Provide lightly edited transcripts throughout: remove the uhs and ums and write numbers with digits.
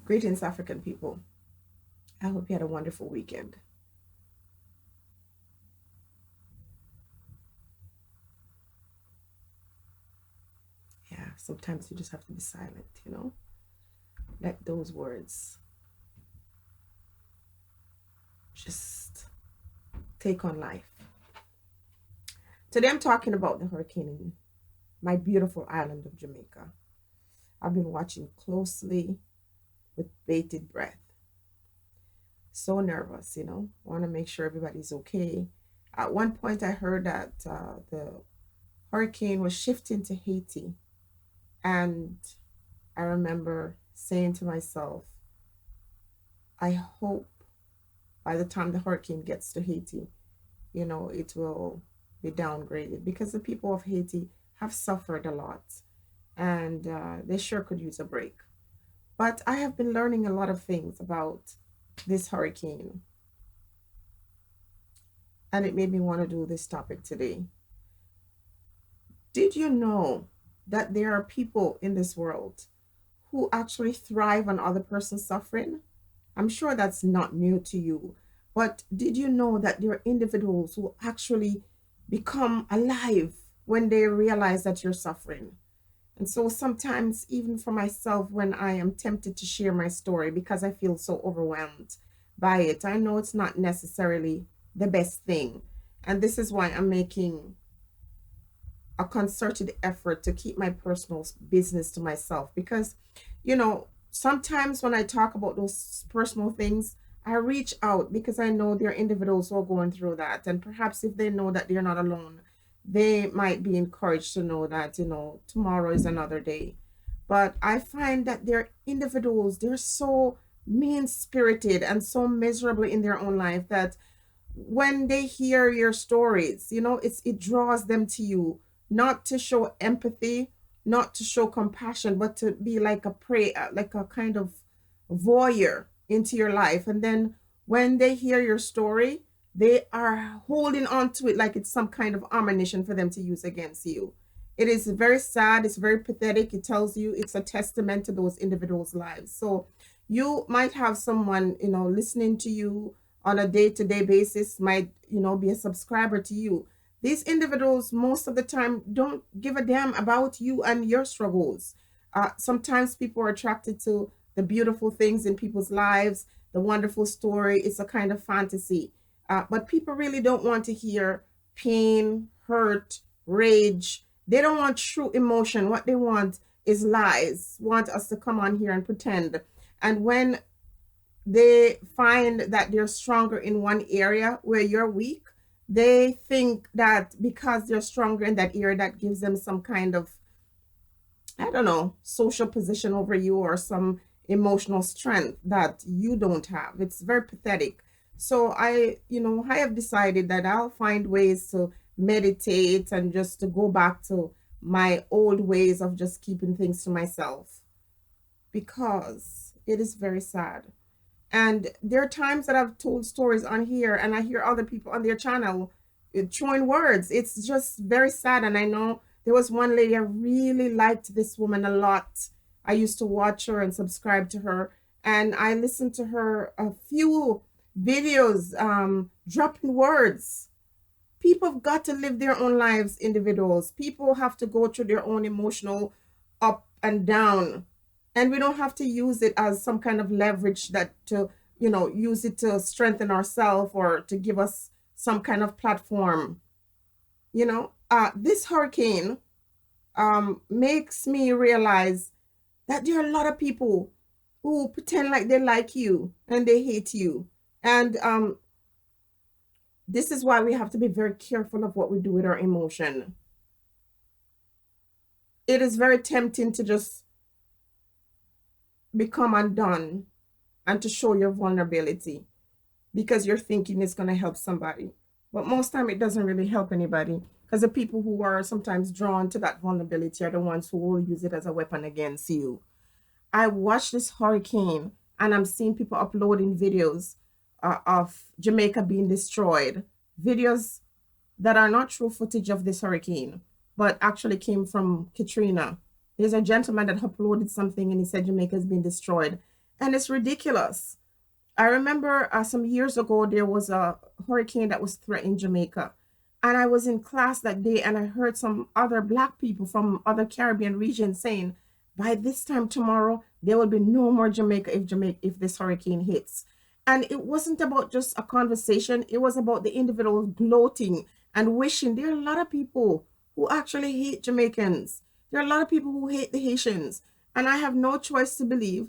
Greetings, African people. I hope you had a wonderful weekend. Yeah, sometimes you just have to be silent. Let those words just take on life. Today I'm talking about the hurricane in my beautiful island of Jamaica. I've been watching closely with bated breath. So nervous. Want to make sure everybody's okay. At one point, I heard that the hurricane was shifting to Haiti. And I remember saying to myself, I hope by the time the hurricane gets to Haiti, it will be downgraded because the people of Haiti have suffered a lot and they sure could use a break. But I have been learning a lot of things about this hurricane, and it made me want to do this topic today. Did you know that there are people in this world who actually thrive on other person's suffering? I'm sure that's not new to you, but did you know that there are individuals who actually become alive when they realize that you're suffering? And so sometimes, even for myself, when I am tempted to share my story because I feel so overwhelmed by it, I know it's not necessarily the best thing. And this is why I'm making a concerted effort to keep my personal business to myself because sometimes when I talk about those personal things, I reach out because I know there are individuals who are going through that, and perhaps if they know that they're not alone, they might be encouraged to know that tomorrow is another day. But I find that there are individuals, they're so mean spirited and so miserable in their own life that when they hear your stories, it draws them to you, not to show empathy, not to show compassion, but to be like a prey, like a kind of voyeur into your life. And then when they hear your story, they are holding on to it like it's some kind of ammunition for them to use against you. It is very sad. It's very pathetic. It tells you it's a testament to those individuals' lives. So you might have someone, listening to you on a day-to-day basis, might, be a subscriber to you. These individuals, most of the time, don't give a damn about you and your struggles. Sometimes people are attracted to the beautiful things in people's lives, the wonderful story. It's a kind of fantasy. But people really don't want to hear pain, hurt, rage. They don't want true emotion. What they want is lies, want us to come on here and pretend. And when they find that they're stronger in one area where you're weak, they think that because they're stronger in that area, that gives them some kind of, I don't know, social position over you or some emotional strength that you don't have. It's very pathetic. So I have decided that I'll find ways to meditate and just to go back to my old ways of just keeping things to myself because it is very sad. And there are times that I've told stories on here and I hear other people on their channel throwing words. It's just very sad. And I know there was one lady, I really liked this woman a lot. I used to watch her and subscribe to her. And I listened to her a few videos dropping words. People have got to live their own lives, individuals. People have to go through their own emotional up and down, and we don't have to use it as some kind of leverage that to use it to strengthen ourselves or to give us some kind of platform. This hurricane makes me realize that there are a lot of people who pretend like they like you and they hate you. And this is why we have to be very careful of what we do with our emotion. It is very tempting to just become undone and to show your vulnerability because you're thinking it's going to help somebody. But most time it doesn't really help anybody because the people who are sometimes drawn to that vulnerability are the ones who will use it as a weapon against you. I watched this hurricane and I'm seeing people uploading videos of Jamaica being destroyed, videos that are not true footage of this hurricane, but actually came from Katrina. There's a gentleman that uploaded something and he said Jamaica has been destroyed. And it's ridiculous. I remember some years ago there was a hurricane that was threatening Jamaica. And I was in class that day and I heard some other black people from other Caribbean regions saying, by this time tomorrow, there will be no more Jamaica if this hurricane hits. And it wasn't about just a conversation, it was about the individual gloating and wishing. There are a lot of people who actually hate Jamaicans. There are a lot of people who hate the Haitians. And I have no choice to believe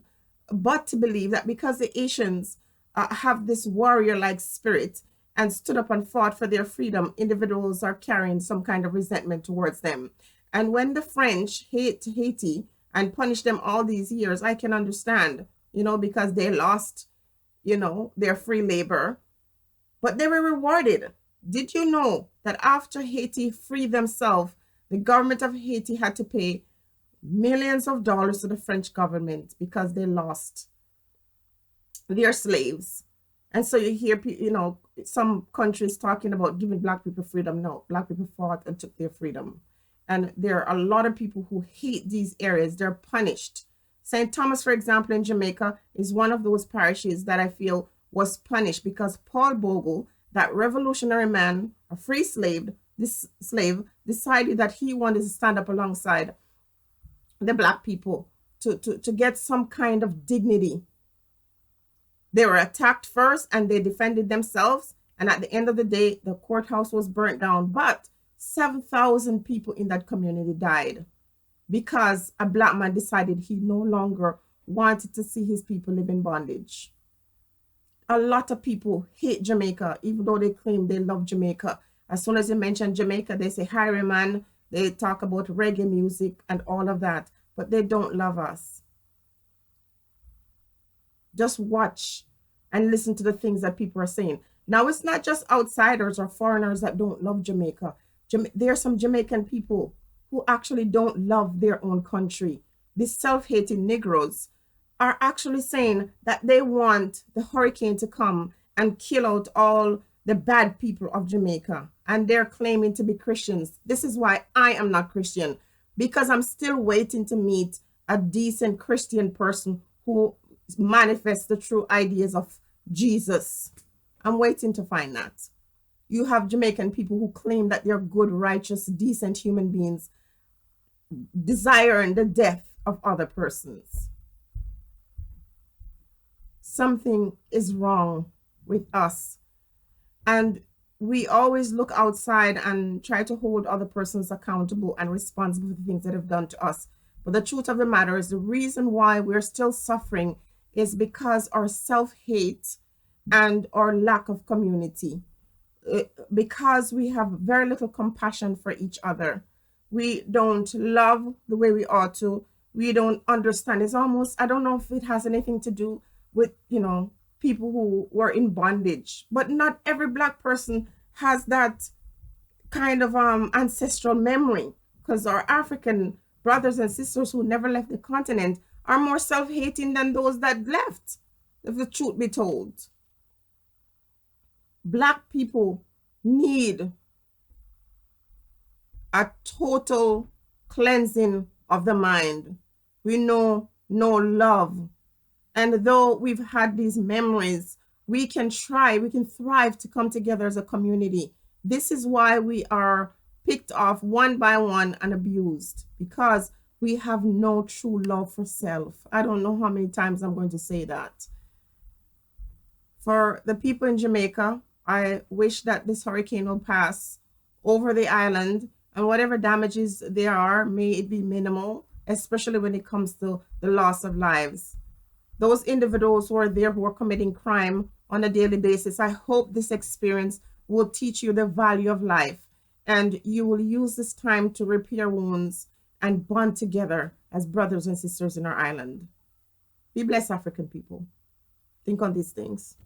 but to believe that because the Haitians have this warrior like spirit and stood up and fought for their freedom, individuals are carrying some kind of resentment towards them. And when the French hate Haiti and punish them all these years, I can understand, because they lost, their free labor, but they were rewarded. Did you know that after Haiti freed themselves, the government of Haiti had to pay millions of dollars to the French government because they lost their slaves? And so you hear, some countries talking about giving black people freedom. No, black people fought and took their freedom. And there are a lot of people who hate these areas. They're punished. St. Thomas, for example, in Jamaica, is one of those parishes that I feel was punished because Paul Bogle, that revolutionary man, a free slave, this slave, decided that he wanted to stand up alongside the black people to get some kind of dignity. They were attacked first and they defended themselves. And at the end of the day, the courthouse was burnt down. But 7,000 people in that community died because a black man decided he no longer wanted to see his people live in bondage. A lot of people hate Jamaica, even though they claim they love Jamaica. As soon as you mention Jamaica, they say highwayman, they talk about reggae music and all of that, but they don't love us. Just watch and listen to the things that people are saying. Now, it's not just outsiders or foreigners that don't love Jamaica. There are some Jamaican people who actually don't love their own country. These self-hating Negroes are actually saying that they want the hurricane to come and kill out all the bad people of Jamaica. And they're claiming to be Christians. This is why I am not Christian, because I'm still waiting to meet a decent Christian person who manifests the true ideas of Jesus. I'm waiting to find that. You have Jamaican people who claim that they're good, righteous, decent human beings, desiring the death of other persons. Something is wrong with us. And we always look outside and try to hold other persons accountable and responsible for the things that have done to us. But the truth of the matter is the reason why we're still suffering is because our self-hate and our lack of community. Because we have very little compassion for each other. We don't love the way we ought to. We don't understand. It's almost, I don't know if it has anything to do with, people who were in bondage. But not every black person has that kind of ancestral memory, because our African brothers and sisters who never left the continent are more self-hating than those that left, if the truth be told. Black people need a total cleansing of the mind. We know no love. And though we've had these memories, we can thrive to come together as a community. This is why we are picked off one by one and abused, because we have no true love for self. I don't know how many times I'm going to say that. For the people in Jamaica, I wish that this hurricane will pass over the island, and whatever damages there are, may it be minimal, especially when it comes to the loss of lives. Those individuals who are there who are committing crime on a daily basis, I hope this experience will teach you the value of life, and you will use this time to repair wounds and bond together as brothers and sisters in our island. Be blessed, African people. Think on these things.